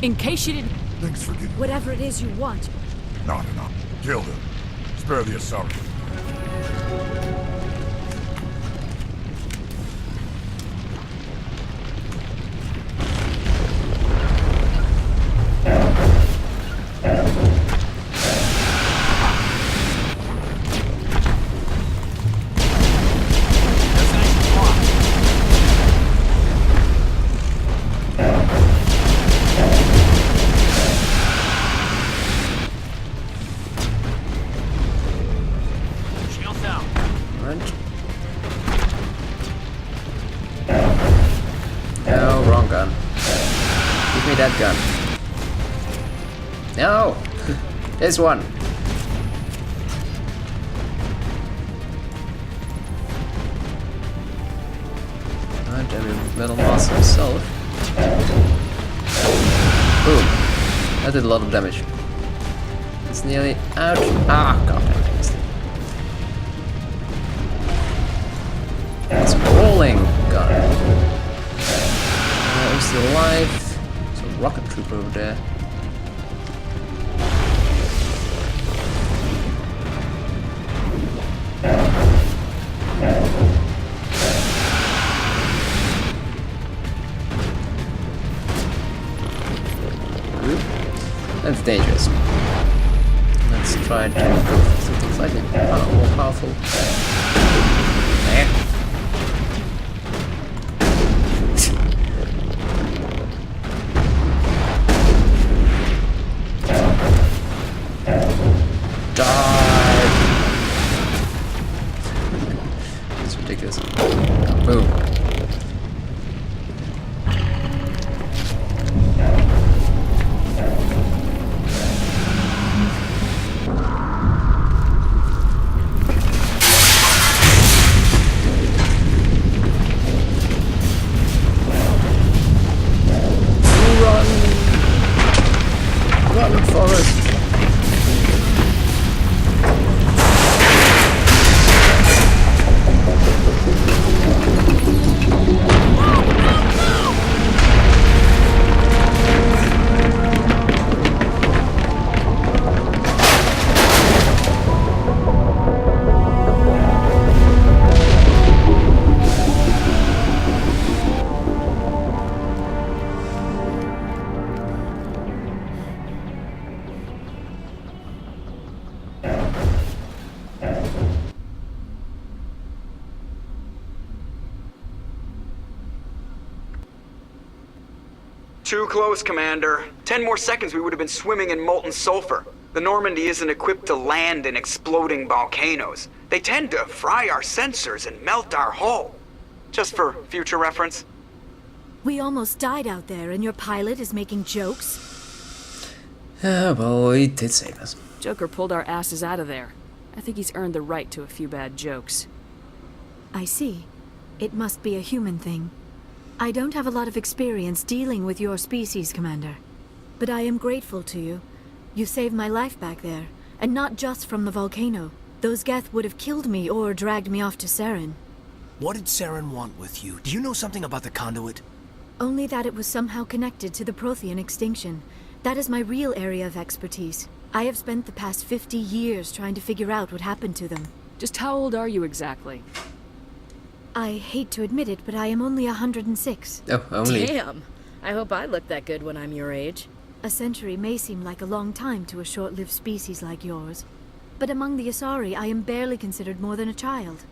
In case you didn't... Thanks for giving. Whatever it is you want. Not enough. Kill him. Spare the Asari. No, wrong gun. Give me that gun. No! This one! Alright, Battlemaster himself. Boom! That did a lot of damage. It's nearly out. Ah, god damn it. It's a rolling gun. I'm still alive. There's a rocket trooper over there. That's dangerous. Let's try to go for something slightly more powerful. There. It's ridiculous. Boom. Run, Forrest. Too close, Commander. 10 more seconds we would have been swimming in molten sulfur. The Normandy isn't equipped to land in exploding volcanoes. They tend to fry our sensors and melt our hull. Just for future reference. We almost died out there, and your pilot is making jokes? Yeah, well, he did save us. Joker pulled our asses out of there. I think he's earned the right to a few bad jokes. I see. It must be a human thing. I don't have a lot of experience dealing with your species, Commander. But I am grateful to you. You saved my life back there, and not just from the volcano. Those Geth would have killed me or dragged me off to Saren. What did Saren want with you? Do you know something about the conduit? Only that it was somehow connected to the Prothean extinction. That is my real area of expertise. I have spent the past 50 years trying to figure out what happened to them. Just how old are you exactly? I hate to admit it, but I am only 106. Oh, only. Damn! I hope I look that good when I'm your age. A century may seem like a long time to a short-lived species like yours. But among the Asari, I am barely considered more than a child.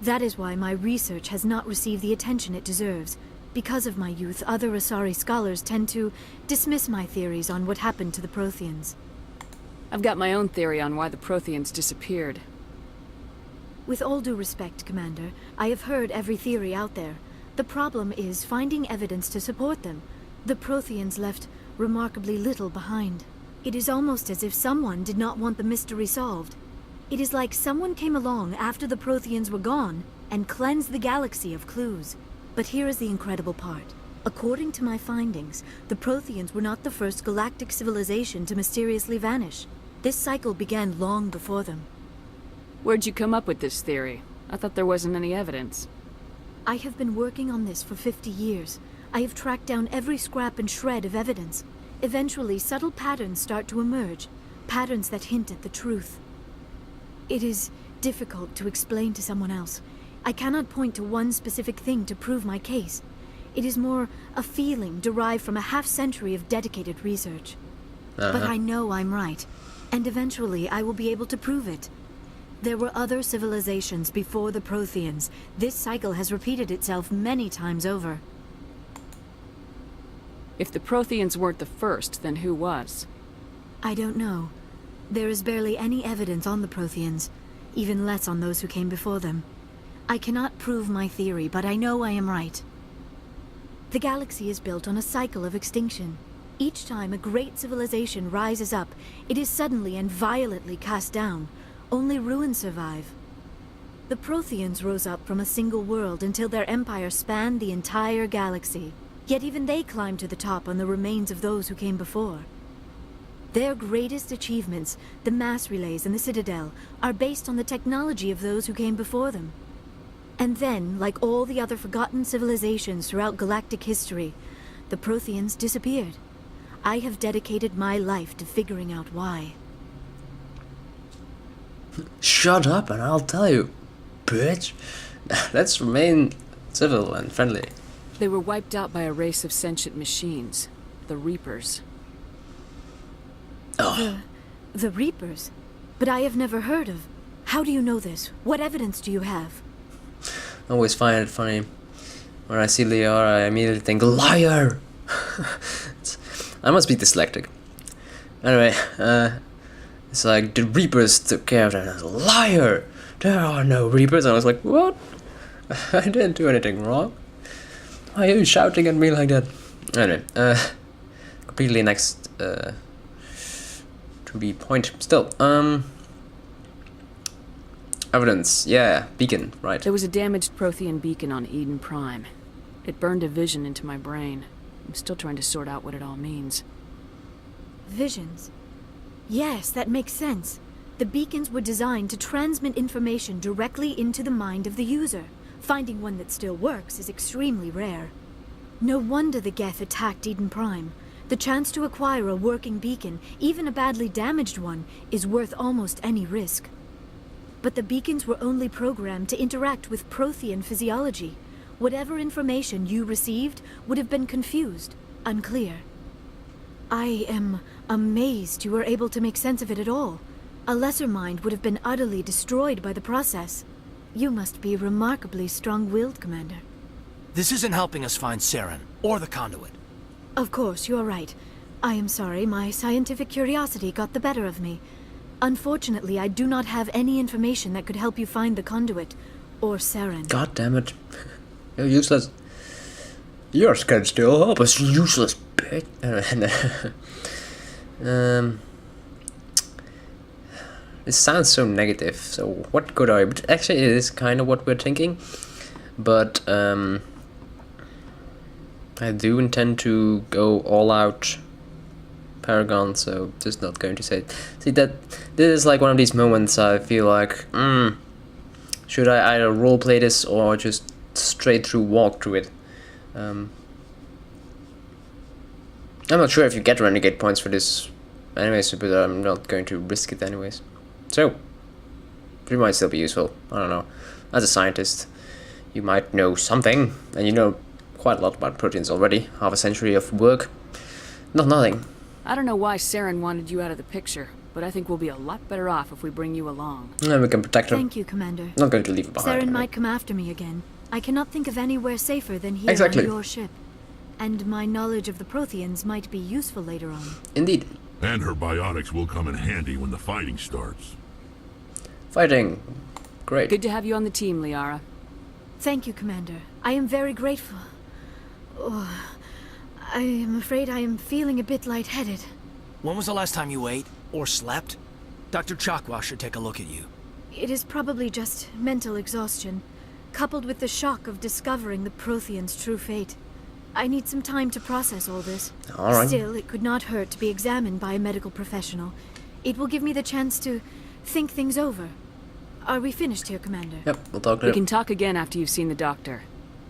That is why my research has not received the attention it deserves. Because of my youth, other Asari scholars tend to dismiss my theories on what happened to the Protheans. I've got my own theory on why the Protheans disappeared. With all due respect, Commander, I have heard every theory out there. The problem is finding evidence to support them. The Protheans left remarkably little behind. It is almost as if someone did not want the mystery solved. It is like someone came along after the Protheans were gone and cleansed the galaxy of clues. But here is the incredible part. According to my findings, the Protheans were not the first galactic civilization to mysteriously vanish. This cycle began long before them. Where'd you come up with this theory? I thought there wasn't any evidence. I have been working on this for 50 years. I have tracked down every scrap and shred of evidence. Eventually, subtle patterns start to emerge, patterns that hint at the truth. It is difficult to explain to someone else. I cannot point to one specific thing to prove my case. It is more a feeling derived from a half-century of dedicated research. But I know I'm right, and eventually I will be able to prove it. There were other civilizations before the Protheans. This cycle has repeated itself many times over. If the Protheans weren't the first, then who was? I don't know. There is barely any evidence on the Protheans, even less on those who came before them. I cannot prove my theory, but I know I am right. The galaxy is built on a cycle of extinction. Each time a great civilization rises up, it is suddenly and violently cast down. Only ruins survive. The Protheans rose up from a single world until their empire spanned the entire galaxy. Yet even they climbed to the top on the remains of those who came before. Their greatest achievements, the mass relays and the Citadel, are based on the technology of those who came before them. And then, like all the other forgotten civilizations throughout galactic history, the Protheans disappeared. I have dedicated my life to figuring out why. Shut up and I'll tell you, bitch. Let's remain civil and friendly. They were wiped out by a race of sentient machines, the Reapers. Oh, The Reapers? But I have never heard of. How do you know this? What evidence do you have? I always find it funny. When I see Liara, I immediately think, liar! I must be dyslexic. Anyway, it's like, the Reapers took care of that. And I was, liar! There are no Reapers. And I was like, what? I didn't do anything wrong. Why are you shouting at me like that? Anyway, completely next to the point. Still, evidence. Yeah, beacon, right. There was a damaged Prothean beacon on Eden Prime. It burned a vision into my brain. I'm still trying to sort out what it all means. Visions. Yes, that makes sense. The beacons were designed to transmit information directly into the mind of the user. Finding one that still works is extremely rare. No wonder the Geth attacked Eden Prime. The chance to acquire a working beacon, even a badly damaged one, is worth almost any risk. But the beacons were only programmed to interact with Prothean physiology. Whatever information you received would have been confused, unclear. I am amazed you were able to make sense of it at all. A lesser mind would have been utterly destroyed by the process. You must be remarkably strong-willed, Commander. This isn't helping us find Saren, or the conduit. Of course, you're right. I am sorry, my scientific curiosity got the better of me. Unfortunately, I do not have any information that could help you find the conduit, or Saren. God damn it. You're useless. Your can still help us, useless bitch. It sounds so negative, so what good are you? But actually, it is kind of what we're thinking. But, I do intend to go all out Paragon, so just not going to say it. See, that this is like one of these moments I feel like, should I either roleplay this or just straight through walk through it? I'm not sure if you get renegade points for this anyways, but I'm not going to risk it anyways. So, it might still be useful, I don't know. As a scientist, you might know something, and you know quite a lot about proteins already. Half a century of work. Not nothing. I don't know why Saren wanted you out of the picture, but I think we'll be a lot better off if we bring you along. And we can protect her. Thank you, Commander. Not going to leave her behind. Saren might come after me again. I cannot think of anywhere safer than here Exactly. on your ship. And my knowledge of the Protheans might be useful later on. Indeed. And her biotics will come in handy when the fighting starts. Fighting. Great. Good to have you on the team, Liara. Thank you, Commander. I am very grateful. Oh, I am afraid I am feeling a bit lightheaded. When was the last time you ate, or slept? Dr. Chakwa should take a look at you. It is probably just mental exhaustion, coupled with the shock of discovering the Protheans' true fate. I need some time to process all this. All right. Still, it could not hurt to be examined by a medical professional. It will give me the chance to think things over. Are we finished here, Commander? Yep, we'll talk We later. can talk again after you've seen the doctor.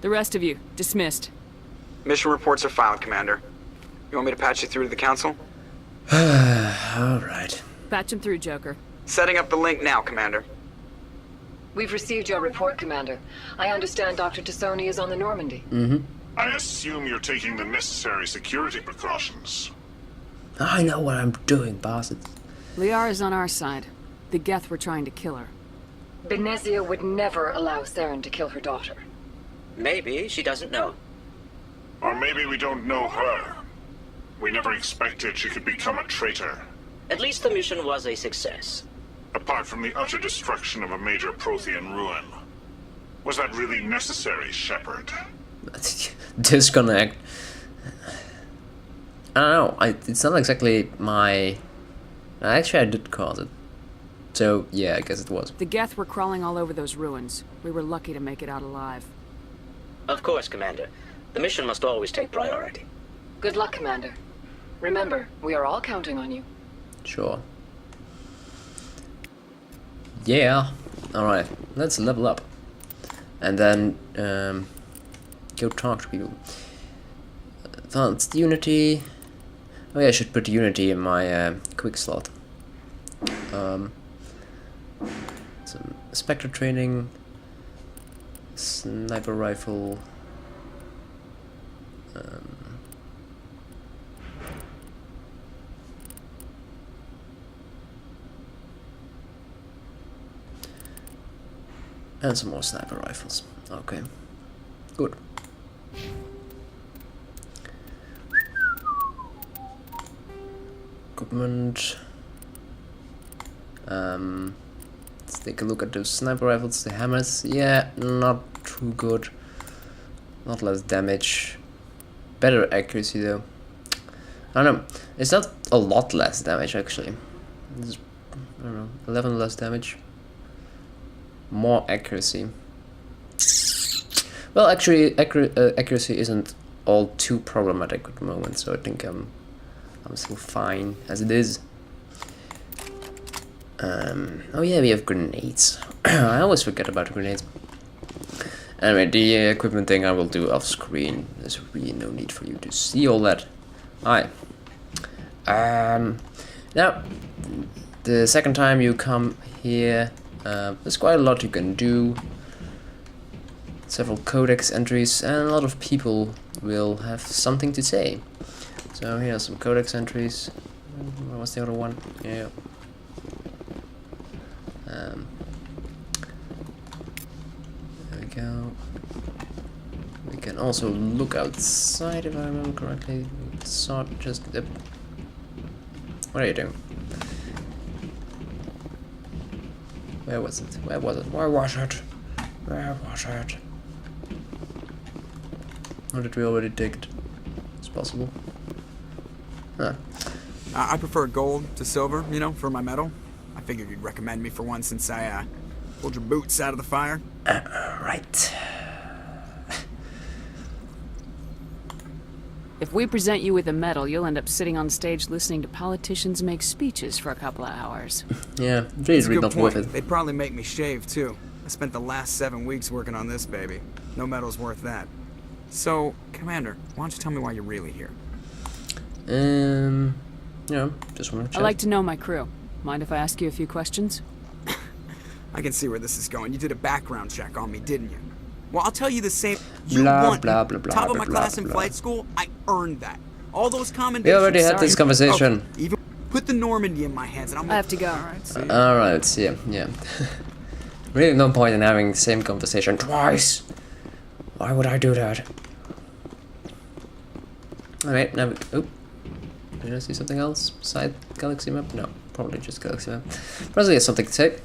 The rest of you, dismissed. Mission reports are filed, Commander. You want me to patch you through to the council? Alright. Patch him through, Joker. Setting up the link now, Commander. We've received your report, Commander. I understand Dr. Tassoni is on the Normandy. I assume you're taking the necessary security precautions. I know what I'm doing, bastards. Liara's on our side. The Geth were trying to kill her. Benezia would never allow Saren to kill her daughter. Maybe she doesn't know. Or maybe we don't know her. We never expected she could become a traitor. At least the mission was a success. Apart from the utter destruction of a major Prothean ruin. Was that really necessary, Shepard? Disconnect. I don't know. It's not exactly my... Actually, I did cause it. So, yeah, I guess it was. The Geth were crawling all over those ruins. We were lucky to make it out alive. Of course, Commander. The mission must always take priority. Good luck, Commander. Remember, we are all counting on you. Sure. Yeah. Alright, let's level up. And then, go talk to people. Advanced Unity. Oh yeah, I should put Unity in my quick slot. Some Spectre training. Sniper rifle. And some more sniper rifles. Okay. Good. Equipment. Let's take a look at those sniper rifles, the hammers. Yeah, not too good. Not less damage. Better accuracy though. I don't know. It's not a lot less damage actually. It's, I don't know, 11 less damage. More accuracy. Well, actually, accuracy isn't all too problematic at the moment, so I think I'm still fine as it is. Oh yeah, we have grenades. I always forget about grenades. Anyway, the equipment thing I will do off screen. There's really no need for you to see all that. Alright. Now, the second time you come here, there's quite a lot you can do. Several codex entries, and a lot of people will have something to say. So here are some codex entries. What was the other one? Yeah. There we go. We can also look outside if I remember correctly. We saw it just... What are you doing? Where was it? Where was it? Where was it? Where was it? Or did we already take it? It's possible. Huh. I prefer gold to silver, you know, for my medal. I figured you'd recommend me for one since I pulled your boots out of the fire. Right. If we present you with a medal, you'll end up sitting on stage listening to politicians make speeches for a couple of hours. Yeah, really not worth it. They'd probably make me shave, too. I spent the last 7 weeks working on this baby. No medal's worth that. So, Commander, why don't you tell me why you're really here? Yeah, just want to check. I like to know my crew. Mind if I ask you a few questions? I can see where this is going. You did a background check on me, didn't you? Well, I'll tell you the same. You Blah, won. blah, blah, blah, Top of blah, my blah, class in blah. flight school, I earned that. All those We commendations. already had this conversation. Okay, even put the Normandy in my hands, and I'm. I have to go. Alright, yeah. Really no point in having the same conversation twice. Why would I do that? Alright, now we... Oh. Did I see something else? Side galaxy map? No, probably just galaxy map. Probably has something to say.